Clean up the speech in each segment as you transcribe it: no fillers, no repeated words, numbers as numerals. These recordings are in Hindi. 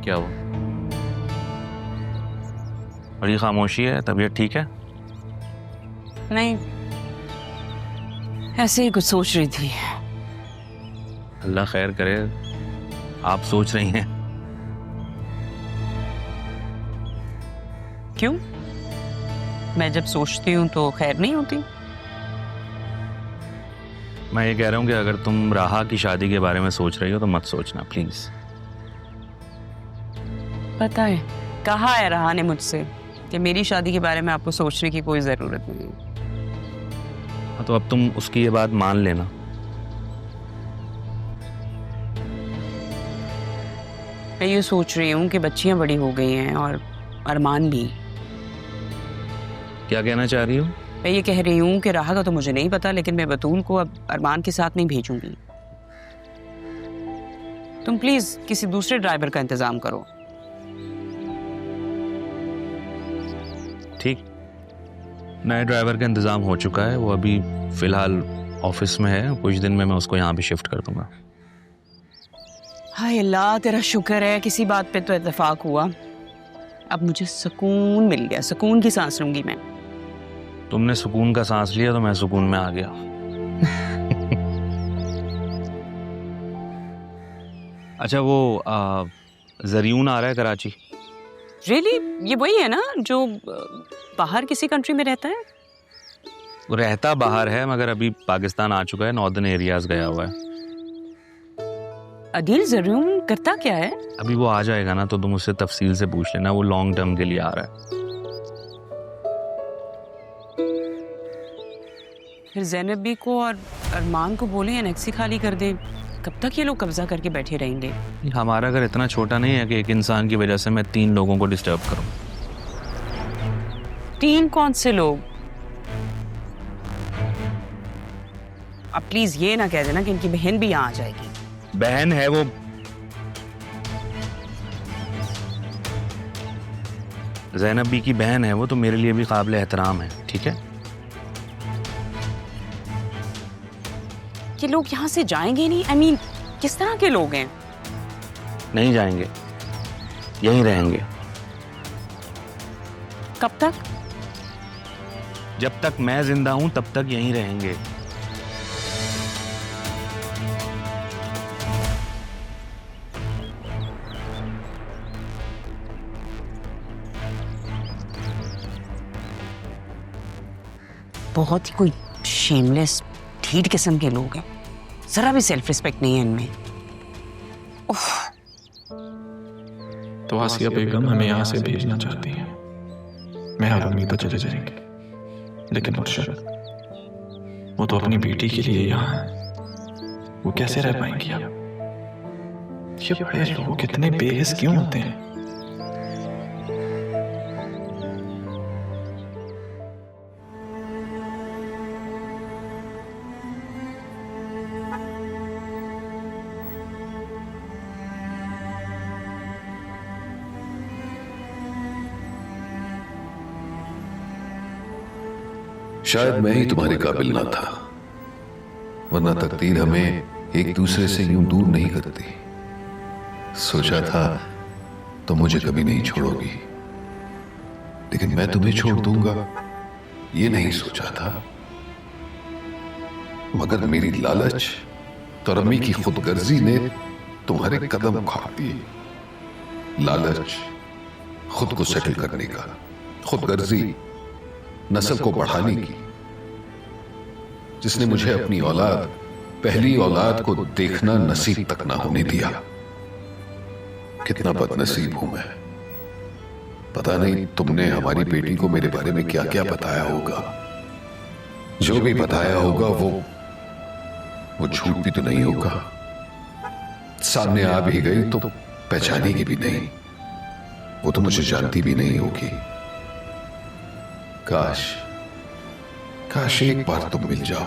क्या हुआ? बड़ी खामोशी है, तबीयत ठीक है? नहीं, ऐसे ही कुछ सोच रही थी। अल्लाह खैर करे। आप सोच रही हैं? क्यों? मैं जब सोचती हूँ तो खैर नहीं होती। मैं ये कह रहा हूँ कि अगर तुम राहा की शादी के बारे में सोच रही हो तो मत सोचना प्लीज। पता है, कहा है राहा ने मुझसे कि मेरी शादी के बारे में आपको सोचने की कोई जरूरत नहीं है। तो अब तुम उसकी ये बात मान लेना। मैं ये सोच रही हूँ कि बच्चियां बड़ी हो गई हैं और अरमान भी। क्या कहना चाह रही हो? मैं ये कह रही हूँ कि राहा का तो मुझे नहीं पता, लेकिन मैं बतूल को अब अरमान के साथ नहीं भेजूंगी। तुम प्लीज किसी दूसरे ड्राइवर का इंतजाम करो। ठीक, नए ड्राइवर का इंतजाम हो चुका है। वो अभी फिलहाल ऑफिस में है, कुछ दिन में मैं उसको यहाँ भी शिफ्ट कर दूंगा। हाय अल्लाह, तेरा शुक्र है किसी बात पे तो इत्तेफाक हुआ। अब मुझे सुकून मिल गया, सुकून की सांस लूंगी मैं। तुमने सुकून का सांस लिया तो मैं सुकून में आ गया। अच्छा, वो जरियून आ रहा है कराची। रियली? ये वही है ना जो बाहर किसी कंट्री में रहता है? वो रहता बाहर है मगर अभी पाकिस्तान आ चुका है, नॉर्दर्न एरियाज गया हुआ है। अदील जरियून करता क्या है? अभी वो आ जाएगा ना तो तुम उससे तफसील से पूछ लेना। वो लॉन्ग टर्म के लिए आ रहा है। फिर ज़ैनब भी को और अरमान को बोले एनेक्सी खाली कर दे। कब तक ये लोग कब्जा करके बैठे रहेंगे? हमारा घर इतना छोटा नहीं है कि एक इंसान की वजह से मैं 3 लोगों को डिस्टर्ब करूं। 3 कौन से लोग? अब प्लीज ये ना कह देना कि इनकी बहन भी यहाँ आ जाएगी। बहन है वो। ज़ैनब बी की बहन है वो, तो मेरे लिए भी काबिल एहतराम है। ठीक है? ये लोग यहाँ से जाएंगे नहीं? I mean, किस तरह के लोग हैं? नहीं जाएंगे, यहीं रहेंगे। कब तक? जब तक मैं जिंदा हूं तब तक यहीं रहेंगे। बहुत ही कोई शेमलेस ढीठ किस्म के लोग हैं। जरा भी सेल्फ रिस्पेक्ट नहीं है इनमें। तो आसिया बेगम हमें यहाँ से भेजना चाहती हैं। मैं और अम्मी तो चले जाएंगे, लेकिन मुर्शद, वो तो अपनी बेटी के लिए यहाँ है। वो कैसे रह पाएंगी अब? ये बड़े लोग कितने बेहिस क्यों होते हैं? शायद मैं ही तुम्हारे काबिल ना था, वरना तकदीर हमें एक दूसरे से यूं दूर नहीं करती। सोचा था तो मुझे कभी नहीं छोड़ोगी, लेकिन मैं तुम्हें छोड़ दूंगा ये नहीं सोचा था। मगर मेरी लालच तो रमी की खुदगर्जी ने तुम्हारे कदम उखाड़ दिए। लालच खुद को सेटल करने का, खुदगर्जी नस्ल को बढ़ाने की, जिसने मुझे अपनी औलाद, पहली औलाद को देखना नसीब तक ना होने दिया। कितना बदनसीब हूं मैं। पता नहीं तुमने हमारी बेटी को मेरे बारे में क्या क्या बताया होगा। जो भी बताया होगा वो झूठ भी तो नहीं होगा। सामने आ भी गई तो पहचानेगी भी नहीं। वो तो मुझे जानती भी नहीं होगी। काश एक बार तुम मिल जाओ,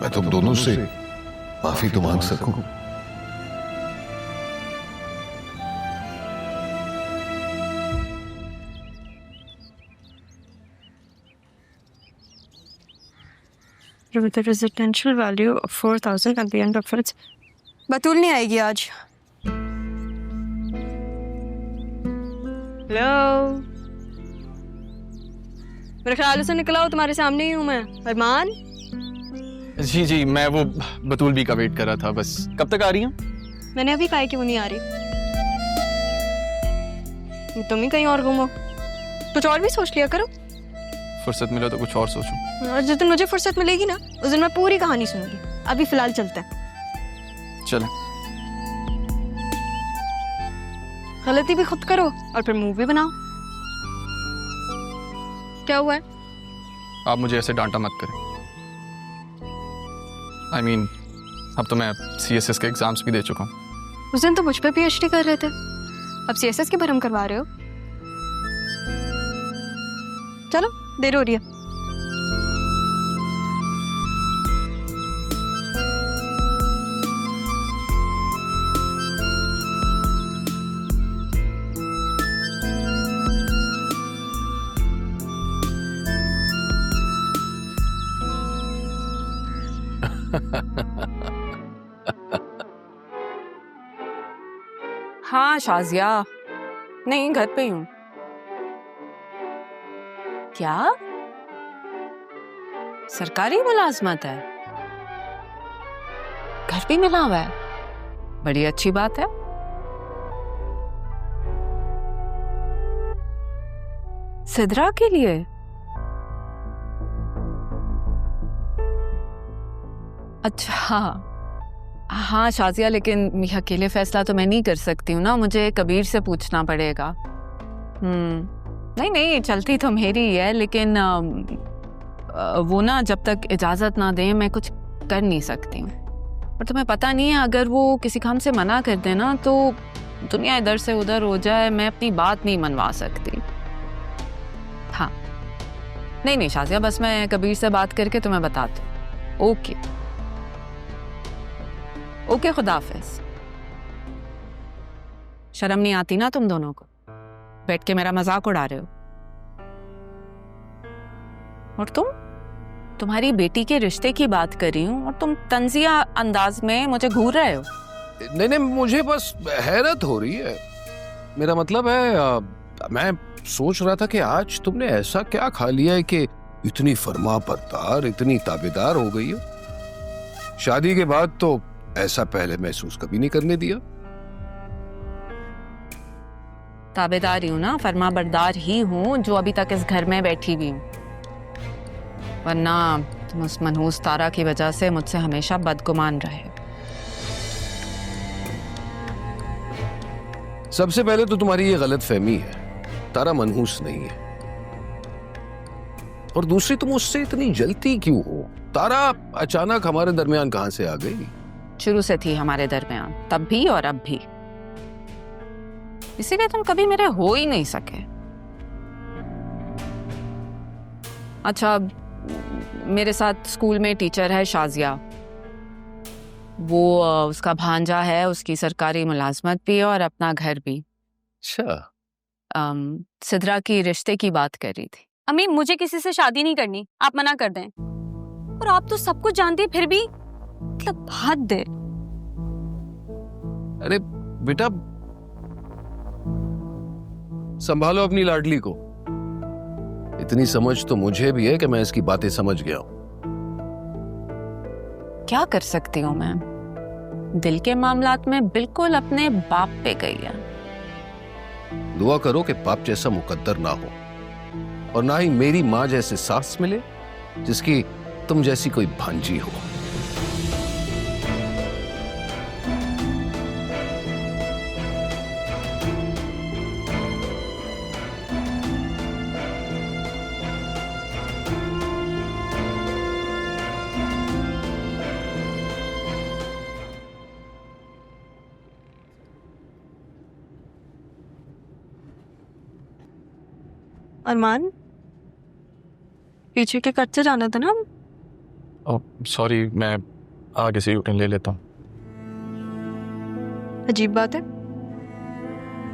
मैं तुम दोनों से माफी तो मांग सकूं। with a residential value of 4,000 at the end of its. बतूल नहीं आएगी आज। हेलो, मेरे ख्याल से निकला हो, तुम्हारे सामने ही हूँ मैं। अरमान, जी जी, मैं वो बतूल भी का वेट कर रहा था। बस कब तक आ रही हैं? मैंने अभी कहा कि वो नहीं आ रही। तुम ही कहीं और घूमो, कुछ और भी सोच लिया करो। फुर्सत मिला तो कुछ और सोचूं। और जिस दिन मुझे फुर्सत मिलेगी ना, उस दिन मैं पूरी कहानी सुनूंगी। अभी फिलहाल चलते हैं। चलें। गलती भी खुद करो और फिर मुंह भी बनाओ। क्या हुआ है? आप मुझे ऐसे डांटा मत करें। I mean, अब तो मैं CSS के एग्जाम्स भी दे चुका हूँ। उस दिन तो मुझ पे PhD कर रहे थे, अब CSS की भरम करवा रहे हो। चलो, देर हो रही है। हाँ शाजिया, नहीं घर पे ही हूँ। क्या सरकारी मुलाजमत है? घर भी मिला हुआ है, बड़ी अच्छी बात है। सिद्रा के लिए? अच्छा हाँ शाजिया, लेकिन ये अकेले फैसला तो मैं नहीं कर सकती हूँ ना, मुझे कबीर से पूछना पड़ेगा। नहीं नहीं, चलती तो मेरी ही है, लेकिन वो ना जब तक इजाज़त ना दें मैं कुछ कर नहीं सकती हूँ। और तुम्हें पता नहीं है, अगर वो किसी काम से मना कर दे ना तो दुनिया इधर से उधर हो जाए, मैं अपनी बात नहीं मनवा सकती। हाँ नहीं नहीं शाजिया, बस मैं कबीर से बात करके तुम्हें बताती हूँ। ओके ओके, खुदा हाफिज। शर्म नहीं आती ना तुम दोनों को? बैठ के मेरा मजाक उड़ा रहे हो। और तुम्हारी बेटी के रिश्ते की बात कर रही हूँ और तुम तंजिया अंदाज में मुझे घूर रहे हो। नहीं नहीं, मुझे बस हैरत हो रही है। मेरा मतलब है, मैं सोच रहा था कि आज तुमने ऐसा क्या खा लिया है कि इतनी फरमा बरदार, इतनी ताबेदार हो गई हो। शादी के बाद तो ऐसा पहले महसूस कभी नहीं करने दिया। ताबेदार ही हूं ना, फरमा बरदार ही हूं जो अभी तक इस घर में बैठी हुई हूं। वरना तुम उस मनहूस तारा की वजह से मुझसे हमेशा बदगुमान रहे। सबसे पहले तो तुम्हारी ये गलत फहमी है, तारा मनहूस नहीं है। और दूसरी, तुम उससे इतनी जलती क्यों हो? तारा अचानक हमारे दरमियान कहां से आ गई? शुरू से थी हमारे दरमियान, तब भी और अब भी। इसीलिए तुम कभी मेरे हो ही नहीं सके। अच्छा, मेरे साथ स्कूल में टीचर है शाजिया, वो उसका भांजा है, उसकी सरकारी मुलाजमत भी है और अपना घर भी। अच्छा, सिद्रा की रिश्ते की बात कर रही थी। अम्मी, मुझे किसी से शादी नहीं करनी, आप मना कर दें। और आप तो सब कुछ जानती है, फिर भी मतलब हद है। अरे बेटा, संभालो अपनी लाडली को। इतनी समझ तो मुझे भी है कि मैं इसकी बातें समझ गया हूं। क्या कर सकती हूँ मैं? दिल के मामलात में बिल्कुल अपने बाप पे गई है। दुआ करो कि बाप जैसा मुकद्दर ना हो और ना ही मेरी माँ जैसे सास मिले जिसकी तुम जैसी कोई भांजी हो। अरमान, पीछे के कट से जाना था ना? ओह सॉरी, मैं आगे से यूटर्न ले लेता हूँ। अजीब बात है,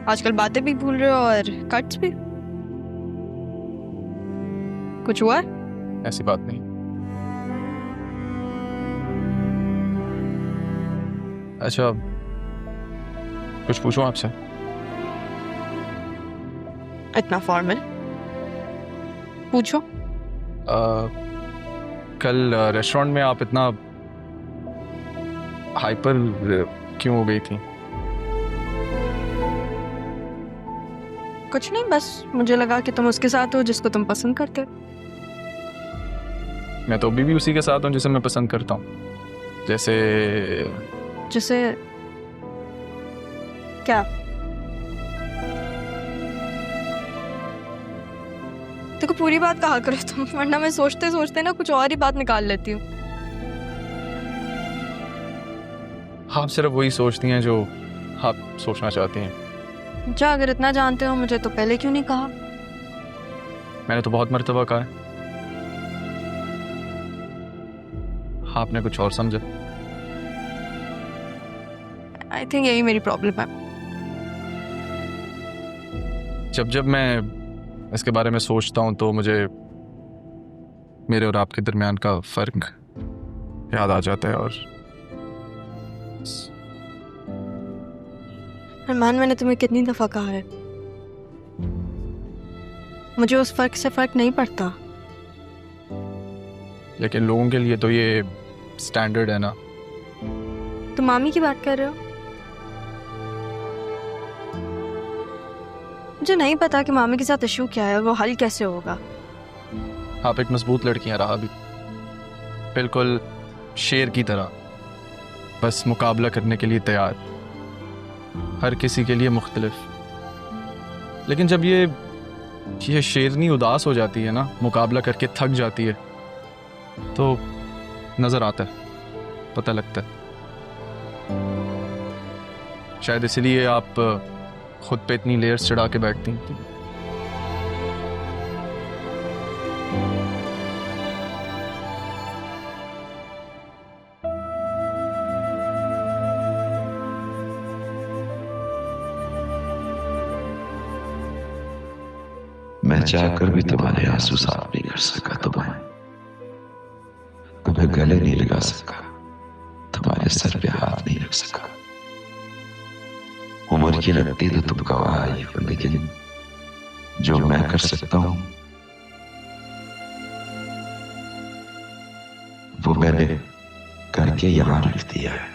आजकल बातें भी भूल रहे हो और कट्स भी। कुछ हुआ? ऐसी बात नहीं। अच्छा, कुछ पूछूं आपसे? इतना फॉर्मल? पूछो। कल रेस्टोरेंट में आप इतना हाइपर क्यों हो गई थी? कुछ नहीं, बस मुझे लगा कि तुम उसके साथ हो जिसको तुम पसंद करते हो। मैं तो अभी भी उसी के साथ हूँ जिसे मैं पसंद करता हूँ। जैसे क्या? देखो पूरी बात कहा करो तुम, वरना मैं सोचते सोचते ना कुछ और ही बात निकाल लेती हूँ। आप सिर्फ वही सोचती हैं जो आप सोचना चाहती हैं। अच्छा, अगर इतना जानते हो मुझे तो पहले क्यों नहीं कहा? मैंने तो बहुत मर्तबा कहा है, आपने कुछ और समझा। आई थिंक यही मेरी प्रॉब्लम है। जब मैं इसके बारे में सोचता हूँ तो मुझे मेरे और आपके दरमियान का फर्क याद आ जाता है। और अरमान, मैंने तुम्हें कितनी दफा कहा है, मुझे उस फर्क से फर्क नहीं पड़ता। लेकिन लोगों के लिए तो ये स्टैंडर्ड है ना। तुम मामी की बात कर रहे हो? मुझे नहीं पता कि मामी के साथ इशू क्या है, वो हल कैसे होगा। आप एक मजबूत लड़की हैं रहा भी, बिल्कुल शेर की तरह, बस मुकाबला करने के लिए तैयार, हर किसी के लिए मुख्तलिफ। लेकिन जब ये शेरनी उदास हो जाती है ना, मुकाबला करके थक जाती है, तो नजर आता है, पता लगता है। शायद इसलिए आप खुद पे इतनी लेयर्स चढ़ा के बैठती हैं। मैं चाहकर भी तुम्हारे आंसू साफ नहीं कर सका, तुम्हें गले नहीं लगा सका, तुम्हारे सर पे हाथ नहीं रख सका। उम्र की लगती तो तुम गवाह आई हो, लेकिन जो मैं कर सकता हूं वो मैंने करके यहां रख दिया है।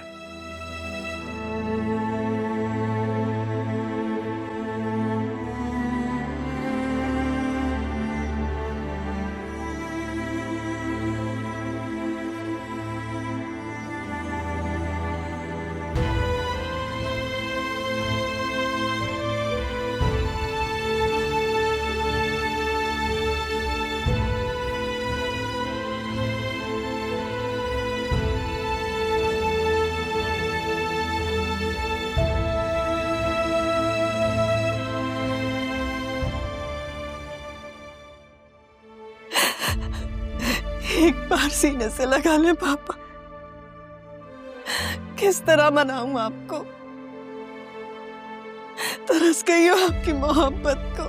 एक बार सीने से लगा ले पापा, किस तरह मनाऊं आपको? तरस गई हो आपकी मोहब्बत को।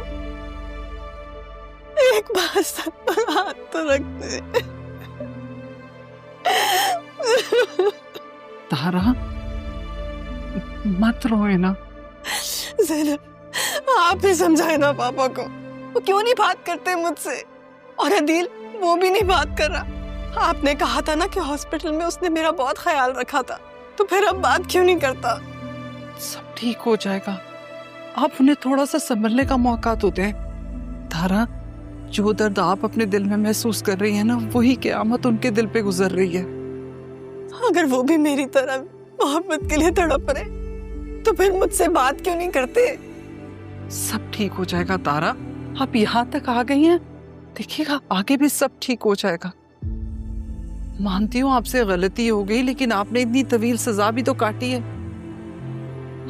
एक बार सर पर हाथ तो रख दे। तारा, मत रोए ना। ज़ैनब, आप ही समझाए ना पापा को, वो क्यों नहीं बात करते मुझसे? और अदील, वो भी नहीं बात कर रहा। आपने कहा था ना कि हॉस्पिटल में उसने मेरा बहुत ख्याल रखा था, तो फिर अब बात क्यों नहीं करता? सब ठीक हो जाएगा, आप उन्हें थोड़ा सा संभलने का मौका तो दें। तारा, जो दर्द आप अपने दिल में महसूस कर रही है ना, वही क़यामत उनके दिल पे गुजर रही है। अगर वो भी मेरी तरह मोहब्बत के लिए तड़प रहे, तो फिर मुझसे बात क्यों नहीं करते? सब ठीक हो जाएगा तारा, आप यहाँ तक आ गई हैं, देखिएगा आगे भी सब ठीक हो जाएगा। मानती हूँ आपसे गलती हो गई, लेकिन आपने इतनी तवील सजा भी तो काटी है।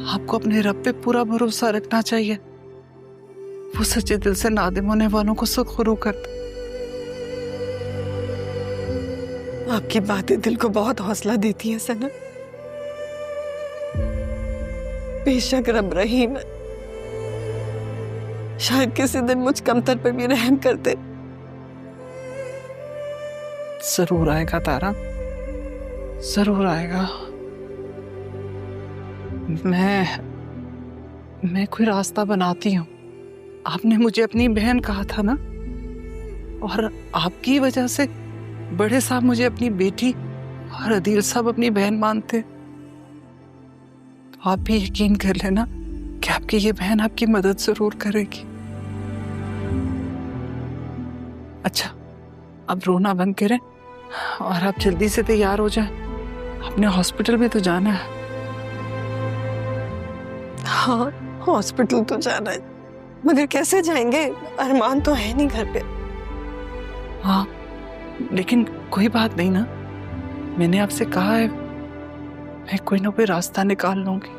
आपको अपने रब पे पूरा भरोसा रखना चाहिए, वो सच्चे दिल से नादिम होने वालों को सुरखरू करता। आपकी बातें दिल को बहुत हौसला देती हैं सनम। बेशक रब रहीम है, शायद किसी दिन मुझ कमतर पे भी रहम करते। जरूर आएगा तारा, जरूर आएगा। मैं कोई रास्ता बनाती हूँ, आपने मुझे अपनी बहन कहा था ना, और आपकी वजह से बड़े साहब मुझे अपनी बेटी और अदील साहब अपनी बहन मानते। तो आप भी यकीन कर लेना कि आपकी ये बहन आपकी मदद जरूर करेगी। अच्छा, अब रोना बंद करें और आप जल्दी से तैयार हो जाएं। आपने हॉस्पिटल भी तो जाना है। हाँ, हॉस्पिटल तो जाना है, मगर कैसे जाएंगे? अरमान तो है नहीं घर पे। हाँ, लेकिन कोई बात नहीं ना, मैंने आपसे कहा है मैं कोई ना कोई रास्ता निकाल लूंगी।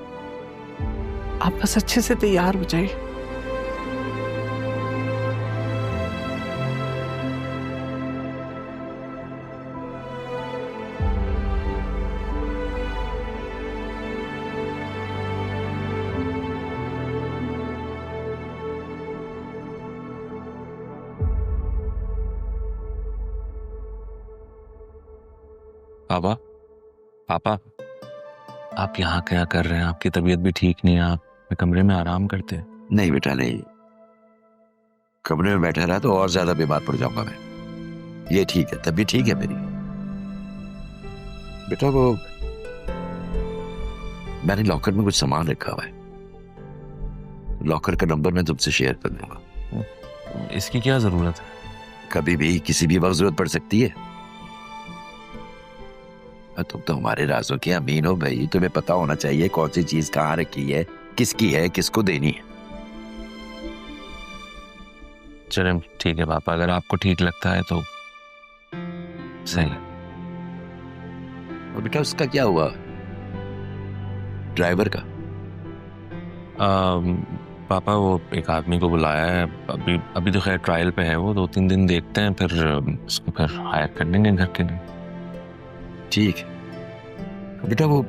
आप बस अच्छे से तैयार हो जाइए। पापा, पापा, आप यहाँ क्या कर रहे हैं? आपकी तबीयत भी ठीक नहीं है, आप अपने कमरे में आराम करते हैं। नहीं बेटा नहीं, कमरे में बैठा रहा तो और ज्यादा बीमार पड़ जाऊंगा मैं। ये ठीक है, तबीयत ठीक है मेरी। बेटा वो मैंने लॉकर में कुछ सामान रखा हुआ है, लॉकर का नंबर मैं तुमसे शेयर कर दूंगा। इसकी क्या जरूरत है? कभी भी किसी भी वक्त जरूरत पड़ सकती है। तुम तो हमारे राजों के अमीन हो भाई, तुम्हें पता होना चाहिए कौन सी चीज कहाँ रखी है, किसकी है, किसको देनी है। चले ठीक है पापा, अगर आपको ठीक लगता है तो सही है। और बेटा उसका क्या हुआ, ड्राइवर का? पापा वो एक आदमी को बुलाया है, अभी तो खैर ट्रायल पे है वो, 2-3 दिन देखते हैं, फिर उसको फिर हायर कर देंगे घर के लिए। ठीक है बेटा, वो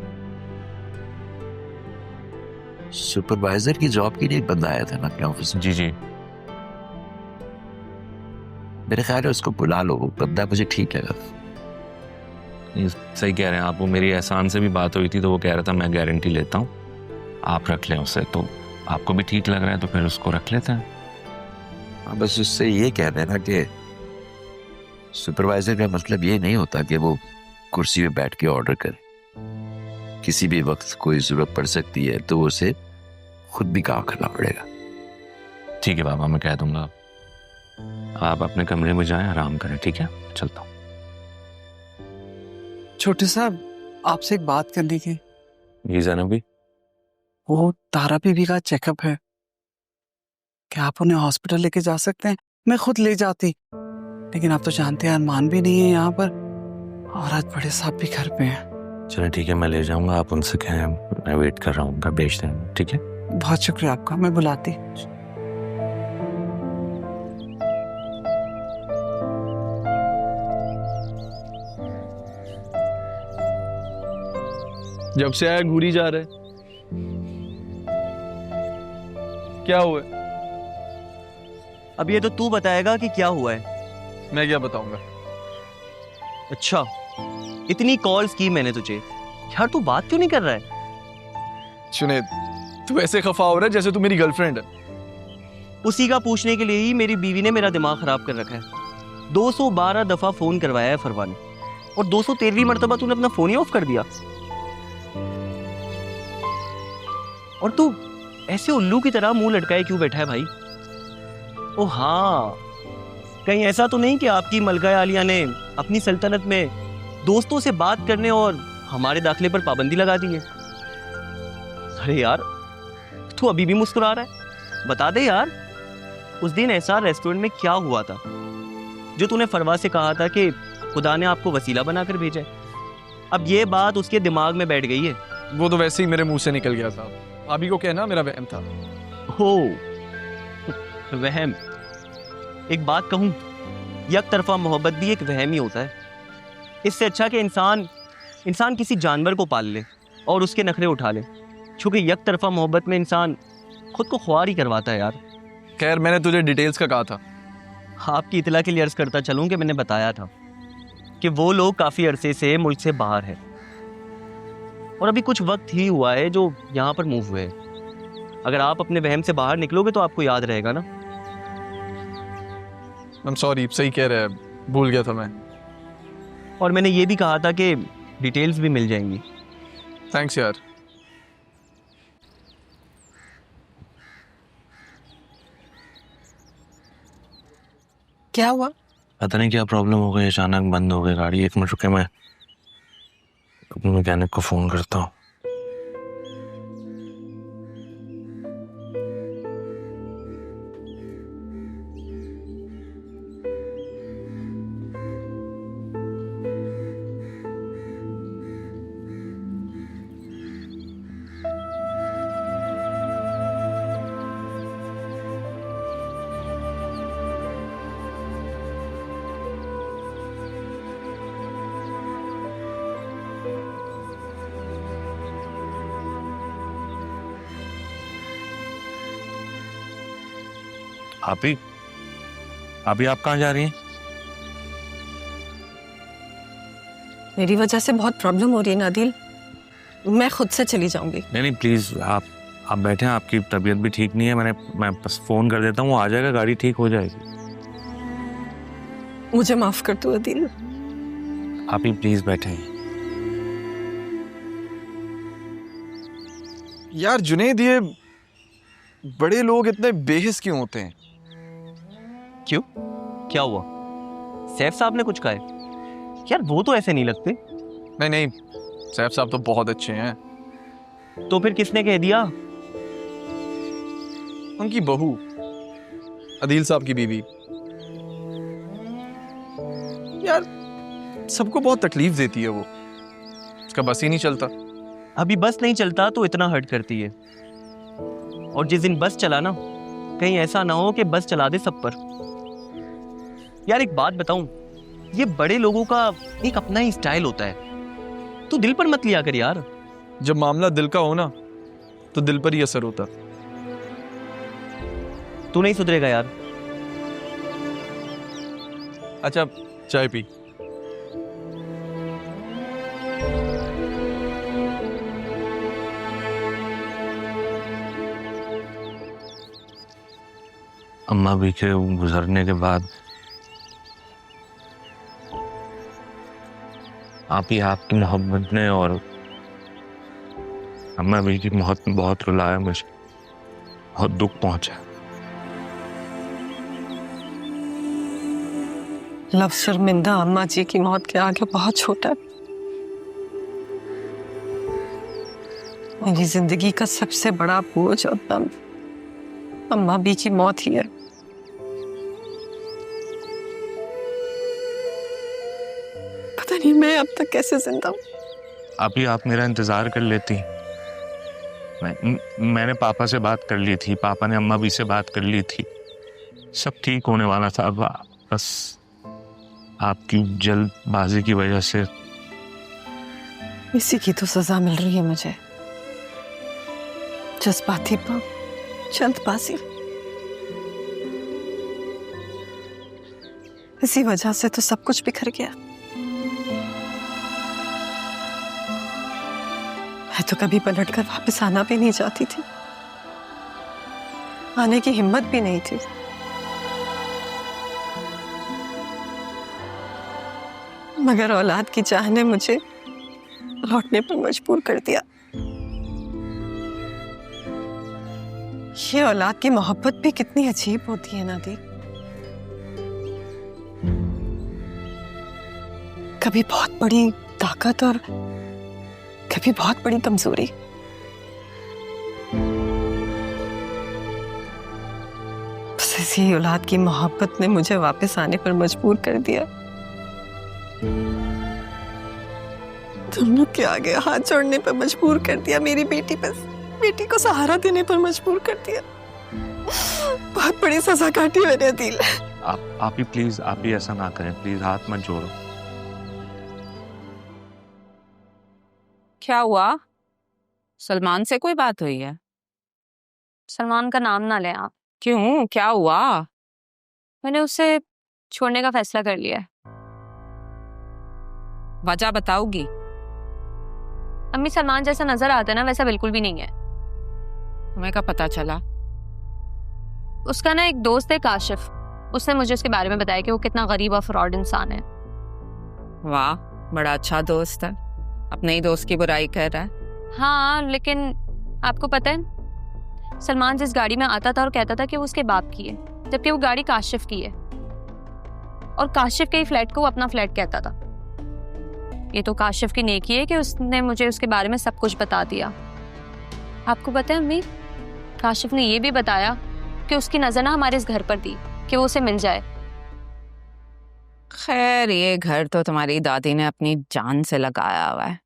सुपरवाइजर की जॉब के लिए एक बंदा आया था ना अपने ऑफिस में। जी जी, मेरे ख्याल है उसको बुला लो, वो बंदा मुझे ठीक लगा। ये सही कह रहे हैं आप। वो मेरी एहसान से भी बात हुई थी तो वो कह रहा था मैं गारंटी लेता हूँ, आप रख लें उसे। तो आपको भी ठीक लग रहा है तो फिर उसको रख लेते हैं। बस उससे ये कह देना कि सुपरवाइजर का मतलब ये नहीं होता कि वो कुर्सी पे बैठ के ऑर्डर करे। किसी भी वक्त कोई जरूरत पड़ सकती है तो उसे खुद भी काम करना पड़ेगा। ठीक है बाबा, मैं कह दूंगा। आप अपने कमरे में जाएं, आराम करें। ठीक है, चलता हूँ। छोटे साहब, आपसे एक बात करनी थी। जी ज़ैनबी। वो तारा बीबी का चेकअप है, क्या आप उन्हें हॉस्पिटल लेके जा सकते हैं? मैं खुद ले जाती, लेकिन आप तो जानते हैं अरमान भी नहीं है यहाँ पर, और आज बड़े साहब भी घर पे हैं। चलो ठीक है, मैं ले जाऊंगा। आप उनसे कहें मैं वेट कर रहा हूँ, उनका भेज दें। ठीक है, बहुत शुक्रिया आपका, मैं बुलाती। जब से आया घूरी जा रहे, क्या हुआ? अब ये तो तू बताएगा कि क्या हुआ है। मैं क्या बताऊंगा? अच्छा, इतनी कॉल्स की मैंने तुझे, यार तू बात क्यों नहीं कर रहा है? जुनैद, तू ऐसे खफा हो रहा है जैसे तू मेरी गर्लफ्रेंड है। उसी का पूछने के लिए ही मेरी बीवी ने मेरा दिमाग खराब कर रखा है। 212 दफा फोन करवाया है फरवा ने, और 213वीं मर्तबा तूने अपना फोन ही ऑफ कर दिया। और तू ऐसे उल्लू की तरह मुंह लटकाए क्यों बैठा है भाई? ओ हाँ, कहीं ऐसा तो नहीं कि आपकी मलका आलिया ने अपनी सल्तनत में दोस्तों से बात करने और हमारे दाखिले पर पाबंदी लगा दी है? अरे यार, तू अभी भी मुस्कुरा रहा है, बता दे यार, उस दिन ऐसा रेस्टोरेंट में क्या हुआ था जो तूने फरवा से कहा था कि खुदा ने आपको वसीला बनाकर भेजा है? अब ये बात उसके दिमाग में बैठ गई है। वो तो वैसे ही मेरे मुंह से निकल गया था। भाभी को कहना मेरा वहम था। हो, वहम? एक बात कहूं, एक तरफा मोहब्बत भी एक वहम ही होता है। इससे अच्छा कि इंसान किसी जानवर को पाल ले और उसके नखरे उठा ले, क्योंकि एक तरफा मोहब्बत में इंसान खुद को ख्वार ही करवाता है यार। खैर, मैंने तुझे डिटेल्स का कहा था। आपकी इतला के लिए अर्ज करता चलूं कि मैंने बताया था कि वो लोग काफ़ी अरसे से मुल्क से बाहर है, और अभी कुछ वक्त ही हुआ है जो यहाँ पर मूव हुए हैं। अगर आप अपने वहम से बाहर निकलोगे तो आपको याद रहेगा ना I'm sorry, सही कह रहा है, भूल गया था मैं। और मैंने ये भी कहा था कि डिटेल्स भी मिल जाएंगी। थैंक्स यार। क्या हुआ? पता नहीं क्या प्रॉब्लम हो गई, अचानक बंद हो गई गाड़ी। 1 मिनट रुके, मैं अपने मैकेनिक को फोन करता हूँ। अभी आप कहाँ जा रही हैं? मेरी वजह से बहुत प्रॉब्लम हो रही है नादिल, मैं खुद से चली जाऊंगी। नहीं नहीं प्लीज, आप बैठे हैं, आपकी तबीयत भी ठीक नहीं है। मैं बस फोन कर देता हूँ, वो आ जाएगा, गाड़ी ठीक हो जाएगी। मुझे माफ कर दो अदिल। आप ही प्लीज बैठे हैं। यार जुनेद, ये बड़े लोग इतने बेहिस क्यों होते हैं? क्यों, क्या हुआ? सैफ साहब ने कुछ कहा है? यार वो तो ऐसे नहीं लगते। नहीं नहीं, सैफ साहब तो बहुत अच्छे हैं। तो फिर किसने कह दिया? उनकी बहू, अदील साहब की बीवी। यार सबको बहुत तकलीफ देती है वो, उसका बस ही नहीं चलता। अभी बस नहीं चलता तो इतना हर्ट करती है, और जिस दिन बस चला ना, कहीं ऐसा ना हो कि बस चला दे सब पर। यार एक बात बताऊं, ये बड़े लोगों का एक अपना ही स्टाइल होता है, तू दिल पर मत लिया कर यार। जब मामला दिल का हो ना, तो दिल पर ही असर होता। तू नहीं सुधरेगा यार। अच्छा चाय पी। अम्मा भी के गुजरने के बाद आप ही आपकी मोहब्बत ने और अम्मा भी की मोहब्बत में बहुत रुलाया मुझे, बहुत दुख पहुंचा। लफ्ज़ शर्मिंदा अम्मा जी की मौत के आगे बहुत छोटा है। मेरी जिंदगी का सबसे बड़ा बोझ और दम अम्मा बी की मौत ही है। पता नहीं मैं अब तक कैसे जिंदा हूँ। अभी आप मेरा इंतजार कर लेती। मैंने पापा से बात कर ली थी, पापा ने अम्मा भी से बात कर ली थी, सब ठीक होने वाला था। अब बस आपकी जल्दबाजी की वजह से इसी की तो सजा मिल रही है मुझे। जज्बाती पर जल्दबाजी, इसी वजह से तो सब कुछ बिखर गया। मैं तो कभी पलटकर वापस आना भी नहीं चाहती थी, आने की हिम्मत भी नहीं थी। मगर औलाद की चाह ने मुझे लौटने पर मजबूर कर दिया। ये औलाद की मोहब्बत भी कितनी अजीब होती है नादी। कभी बहुत बड़ी ताकत और कभी बहुत बड़ी कमजोरी। बस इसी औलाद की मोहब्बत ने मुझे वापस आने पर मजबूर कर दिया। तुम लोग के आगे हाथ जोड़ने पर मजबूर कर दिया। मेरी बेटी को सहारा देने पर मजबूर कर दिया। बहुत बड़ी सजा काटी मैंने दिल। आप ही प्लीज, आप ही ऐसा ना करें प्लीज, हाथ मत जोड़ो। क्या हुआ? सलमान से कोई बात हुई है? सलमान का नाम ना लें आप। क्यों, क्या हुआ? मैंने उसे छोड़ने का फैसला कर लिया है। वजह बताओगी? अम्मी, सलमान जैसा नजर आता है ना, वैसा बिल्कुल भी नहीं है। तुम्हें क्या पता चला? उसका ना एक दोस्त है काशिफ, उसने मुझे उसके बारे में बताया कि वो कितना गरीब और फ्रॉड इंसान है। वाह, बड़ा अच्छा दोस्त है, अपने ही दोस्त की बुराई कर रहा है। हाँ, लेकिन आपको पता है सलमान जिस गाड़ी में आता था और कहता था कि वो उसके बाप की है, जबकि वो गाड़ी काशिफ की है, और काशिफ के ही फ्लैट को वो अपना फ्लैट कहता था। ये तो काशिफ की नेकी है कि उसने मुझे उसके बारे में सब कुछ बता दिया। आपको पता है अम्मी, काशिफ ने ये भी बताया कि उसकी नजर ना हमारे इस घर पर थी कि वो उसे मिल जाए। खैर, ये घर तो तुम्हारी दादी ने अपनी जान से लगाया हुआ है,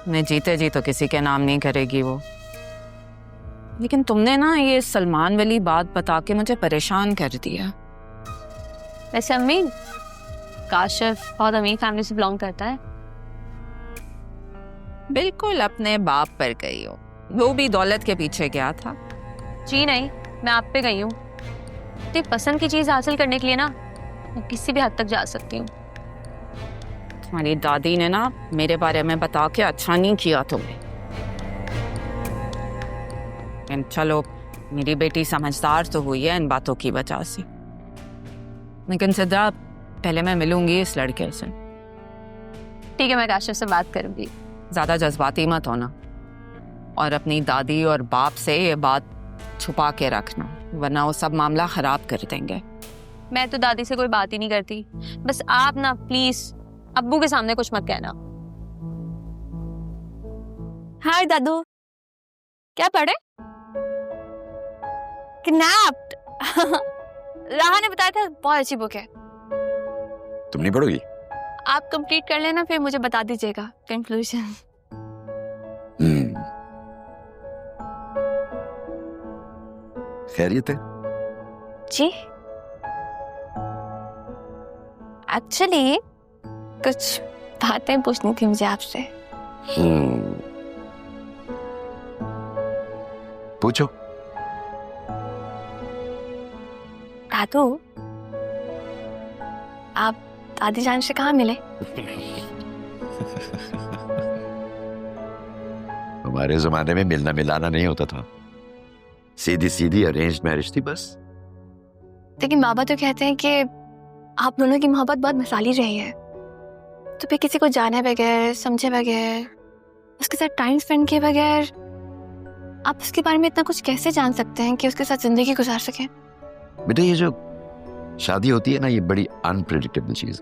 मैं जीते जी तो किसी के नाम नहीं करेगी वो। लेकिन तुमने ना ये सलमान वाली बात बता के मुझे परेशान कर दिया। वैसे अम्मी, काशिफ बहुत अमीर फैमिली से बिलोंग करता है। बिल्कुल अपने बाप पर गई हो, वो भी दौलत के पीछे गया था। जी नहीं, मैं आप पे गई हूँ। अपनी पसंद की चीज हासिल करने के लिए ना मैं किसी भी हद तक जा सकती हूँ। तुम्हारी दादी ने ना मेरे बारे में बता के अच्छा नहीं किया तुम्हें। लेकिन चलो, मेरी बेटी समझदार तो हुई है इन बातों की वजह से। लेकिन सिद्धा, पहले मैं मिलूंगी इस लड़के से। ठीक है, मैं काशिफ से बात करूंगी। ज्यादा जज्बाती मत होना, और अपनी दादी और बाप से ये बात छुपा के रखना, वरना वो सब मामला खराब कर देंगे। मैं तो दादी से कोई बात ही नहीं करती, बस आप ना प्लीज अब्बू के सामने कुछ मत कहना। हाय दादू, क्या पढ़े? किडनैप्ड। राहा ने बताया था, बहुत अच्छी बुक है। तुम नहीं पढ़ोगी? आप कंप्लीट कर लेना, फिर मुझे बता दीजिएगा कंक्लूजन। खैरियत है? जी, एक्चुअली कुछ बातें पूछनी थी मुझे आपसे। पूछो। दादू, आप दादी जान से कहाँ मिले? हमारे जमाने में मिलना मिलाना नहीं होता था, सीधी सीधी अरेंज्ड मैरिज थी बस। लेकिन बाबा तो कहते हैं कि आप दोनों की मोहब्बत बहुत मिसाली रही है, तो फिर किसी को जाने बगैर, समझे बगैर, उसके साथ टाइम स्पेंड किए बगैर आप उसके बारे में इतना कुछ कैसे जान सकते हैं कि उसके साथ जिंदगी गुजार सकें? बेटा, ये जो शादी होती है ना, ये बड़ी अनप्रेडिक्टेबल चीज,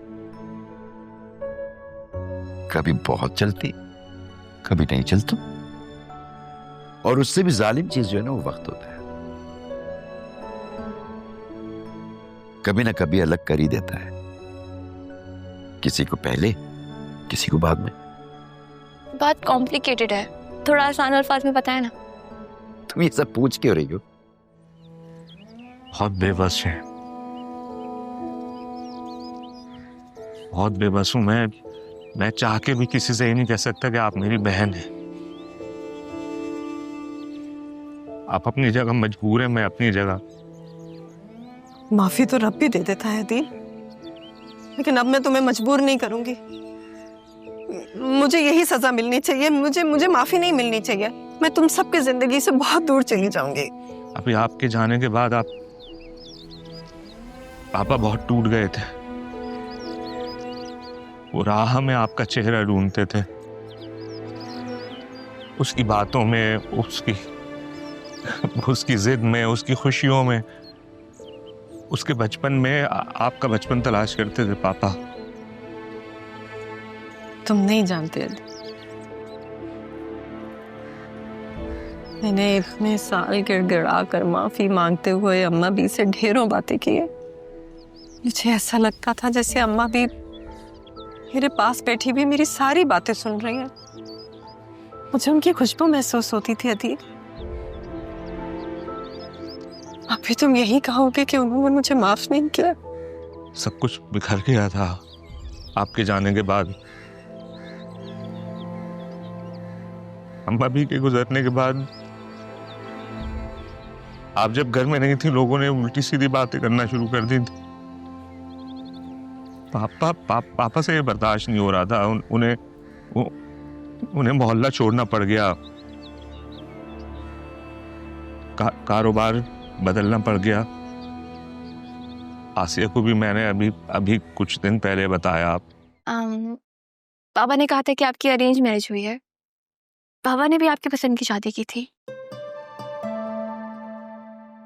कभी बहुत चलती, कभी नहीं चलती, और उससे भी जालिम चीज जो है ना, वो वक्त होता है। कभी ना कभी अलग कर ही देता है, किसी को पहले, किसी को बाद में। बात कॉम्प्लिकेटेड है, थोड़ा आसान अल्फाज में बताए ना। तुम ये सब पूछ क्यों रही हो? बहुत बेबस है, बहुत बेबस हूं मैं चाह के भी किसी से ये नहीं कह सकता कि आप मेरी बहन हैं। आप अपनी जगह मजबूर हैं, मैं अपनी जगह। माफी तो रब भी दे देता है दिल, लेकिन अब मैं तुम्हें मजबूर नहीं करूंगी। मुझे यही सजा मिलनी चाहिए, मुझे माफी नहीं मिलनी चाहिए। मैं तुम सबकी जिंदगी से बहुत दूर चली जाऊंगी। अभी आपके जाने के बाद पापा बहुत टूट गए थे, वो राह में आपका चेहरा ढूंढते थे, उसकी बातों में, उसकी जिद में, उसकी खुशियों में, उसके बचपन में आपका बचपन तलाश करते थे पापा। तुम नहीं जानते, मैंने इतने साल गिड़गिड़ा कर माफी मांगते हुए अम्मा भी से ढेरों बातें की है। मुझे ऐसा लगता था जैसे अम्मा भी मेरे पास बैठी भी मेरी सारी बातें सुन रही हैं। मुझे उनकी खुशबू महसूस होती थी अदील। अभी तुम यही कहोगे कि उन्होंने मुझे माफ नहीं किया? सब कुछ बिखर गया था आपके जाने के बाद। अम्मा भी के गुजरने के बाद आप जब घर में नहीं थी, लोगों ने उल्टी सीधी बातें करना शुरू कर दी थी। पापा से ये बर्दाश्त नहीं हो रहा था। उन्हें मोहल्ला छोड़ना पड़ गया, कारोबार बदलना पड़ गया, आसिया को भी मैंने अभी अभी कुछ दिन पहले बताया। आप बाबा ने कहा था कि आपकी अरेंज मैरिज हुई है। बाबा ने भी आपकी पसंद की शादी की थी,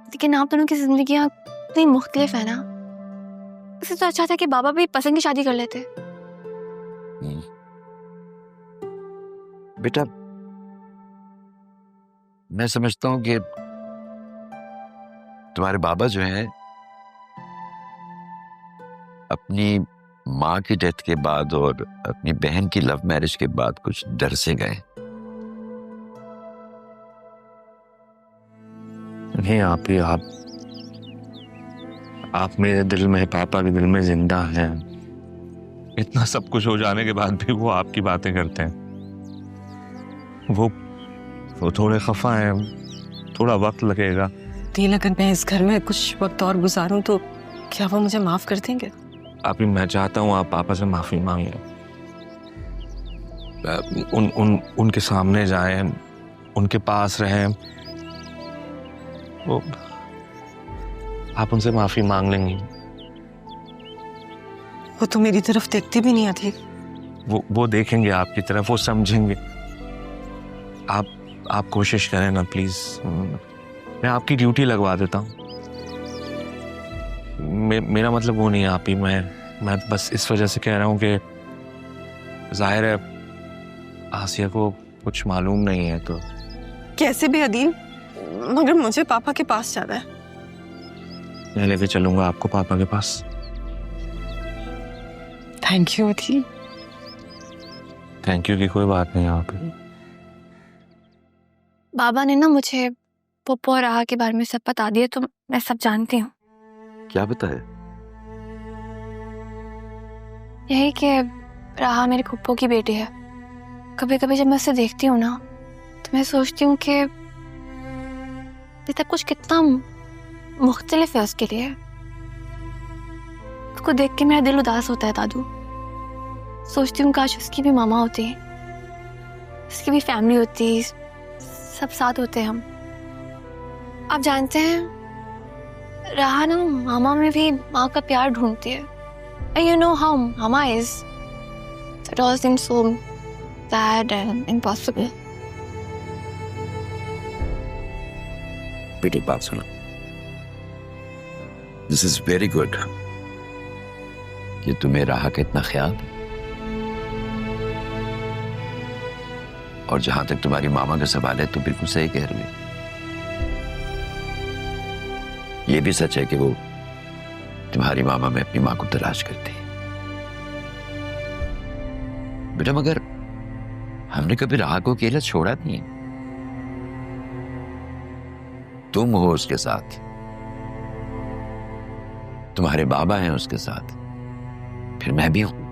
लेकिन आप दोनों की जिंदगियां इतनी मुख्तलिफ है ना, इससे तो अच्छा था कि बाबा भी पसंद की शादी कर लेते। बेटा, मैं समझता हूं कि तुम्हारे बाबा जो हैं अपनी माँ की डेथ के बाद और अपनी बहन की लव मैरिज के बाद कुछ डर से गए। नहीं आप ही आप मेरे दिल में, पापा के दिल में जिंदा हैं। इतना सब कुछ हो जाने के बाद भी वो आपकी बातें करते हैं। वो थोड़े खफा हैं, थोड़ा वक्त लगेगा। दिल, अगर मैं इस घर में कुछ वक्त और गुजारूं तो क्या वो मुझे माफ कर देंगे? आप ही, मैं चाहता हूँ आप पापा से माफी मांगे, उनके सामने जाएं, उनके पास रहें। वो आप उनसे माफी मांग लेंगी। वो तो मेरी तरफ देखती भी नहीं आती। वो देखेंगे आपकी तरफ, वो समझेंगे। आप कोशिश करें ना प्लीज। मैं आपकी ड्यूटी लगवा देता हूँ। मेरा मतलब वो नहीं है आप ही, मैं बस इस वजह से कह रहा हूँ कि जाहिर है आसिया को कुछ मालूम नहीं है। तो कैसे भी अदील, मगर मुझे पापा के पास जाना है। मैं लेके चलूंगा आपको पापा के पास। Thank you Adeel. Thank you की कोई बात नहीं। आप बाबा ने ना मुझे पप्पू और राहा के बारे में सब बता दिया, तो मैं सब जानती हूँ। क्या बताया? यही कि राहा मेरे फुप्पो की बेटी है। कभी कभी जब मैं उसे देखती हूँ ना, तो मैं सोचती हूँ कि ये सब कुछ कितना मुख्तलिफ है उसके लिए। उसको देख के मेरा दिल उदास होता है दादू। सोचती हूँ काश उसकी भी मामा होती, उसकी भी फैमिली होती, सब साथ होते हम। आप जानते हैं राहा ना मामा में भी माँ का प्यार ढूंढती है। And you know how mama is. It all seems so sad and impossible. बेटी बात सुनो, दिस इज वेरी गुड कि तुम्हें राहा का इतना ख्याल। और जहां तक तुम्हारी मामा का सवाल है तो बिल्कुल सही कह रही है। ये भी सच है कि वो तुम्हारी मामा में अपनी मां को तलाश करती है। बेटा मगर हमने कभी राह को अकेला छोड़ा नहीं। तुम हो उसके साथ, तुम्हारे बाबा हैं उसके साथ, फिर मैं भी हूं।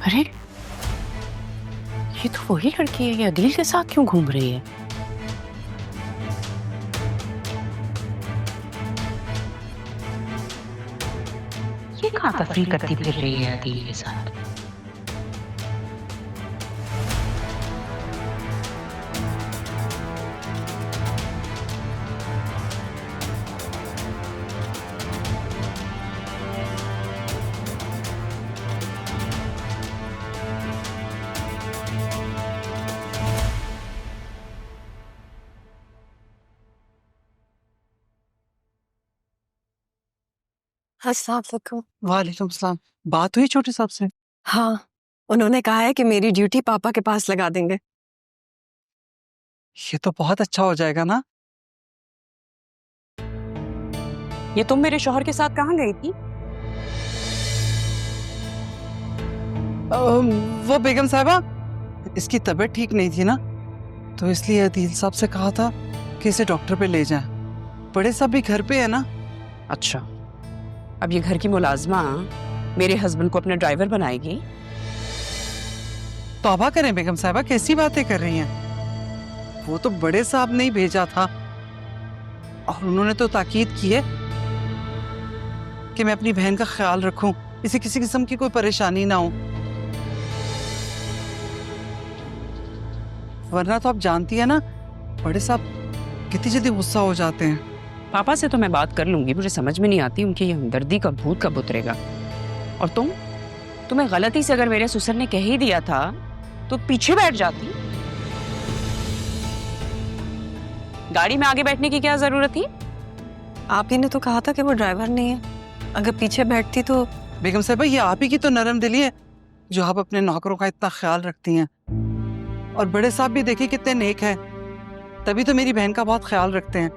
अरे ये तो वही लड़की है, ये अदील के साथ क्यों घूम रही है? ये कहाँ तफरी करती फिर रही है अदील के साथ? अस्सलाम वालेकुम। वालेकुम सलाम। बात हुई छोटे साहब से? हाँ, उन्होंने कहा है कि मेरी ड्यूटी पापा के पास लगा देंगे। ये तो बहुत अच्छा हो जाएगा ना। ये तुम मेरे शौहर के साथ कहाँ गई थी? वो बेगम साहबा, इसकी तबीयत ठीक नहीं थी ना, तो इसलिए अदील साहब से कहा था कि इसे डॉक्टर पे ले जाएं। बड़े साहब भी घर पे है ना। अच्छा, अब ये घर की मुलाजमा मेरे हस्बैंड को अपना ड्राइवर बनाएगी? तौबा करें बेगम साहिबा, कैसी बातें कर रही हैं? वो तो बड़े साहब ने ही भेजा था और उन्होंने तो ताकीद की है कि मैं अपनी बहन का ख्याल रखूं, इसे किसी किस्म की कोई परेशानी ना हो। वरना तो आप जानती है ना, बड़े साहब कितनी जल्दी गुस्सा हो जाते हैं। पापा से तो मैं बात कर लूंगी, मुझे समझ में नहीं आती उनकी ये हमदर्दी का भूत कब उतरेगा। और तुम्हें गलती से अगर मेरे ससुर ने कह ही दिया था तो पीछे बैठ जाती। गाड़ी में आगे बैठने की क्या जरूरत थी? आप ही ने तो कहा था कि वो ड्राइवर नहीं है, अगर पीछे बैठती तो। बेगम साहिबा, ये आप ही की तो नरम दिली है जो आप अपने नौकरों का इतना ख्याल रखती हैं। और बड़े साहब भी देखिए कितने नेक हैं, तभी तो मेरी बहन का बहुत ख्याल रखते हैं।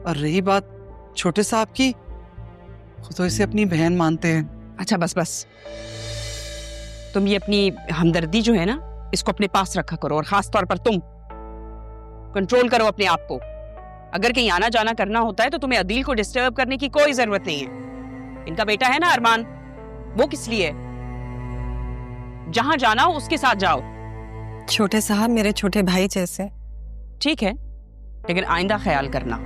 और रही बात छोटे साहब की, खुद तो इसे अपनी बहन मानते हैं। अच्छा बस बस, तुम ये अपनी हमदर्दी जो है ना, इसको अपने पास रखा करो। और खास तौर पर तुम कंट्रोल करो अपने आप को। अगर कहीं आना जाना करना होता है तो तुम्हें अदील को डिस्टर्ब करने की कोई जरूरत नहीं है। इनका बेटा है ना अरमान, वो किस लिए? जहां जाना हो उसके साथ जाओ। छोटे साहब मेरे छोटे भाई जैसे। ठीक है, लेकिन आइंदा ख्याल करना।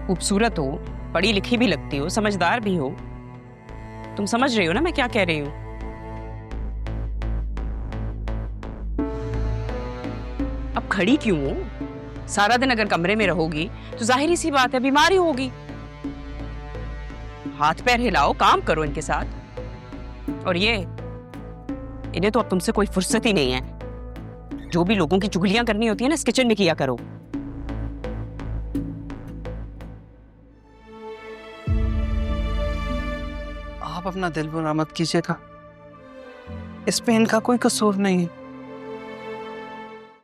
खूबसूरत हो, पढ़ी लिखी भी लगती हो, समझदार भी हो। तुम समझ रही हो ना मैं क्या कह रही हूं? अब खड़ी क्यों हो? सारा दिन अगर कमरे में रहोगी तो जाहिर सी बात है बीमारी होगी। हाथ पैर हिलाओ, काम करो इनके साथ। और ये इन्हें तो अब तुमसे कोई फुर्सत ही नहीं है। जो भी लोगों की चुगलियां करनी होती है ना, इस किचन में किया करो। आप अपना दिल बुरा मत कीजिएगा, इसमें इनका कोई कसूर नहीं है।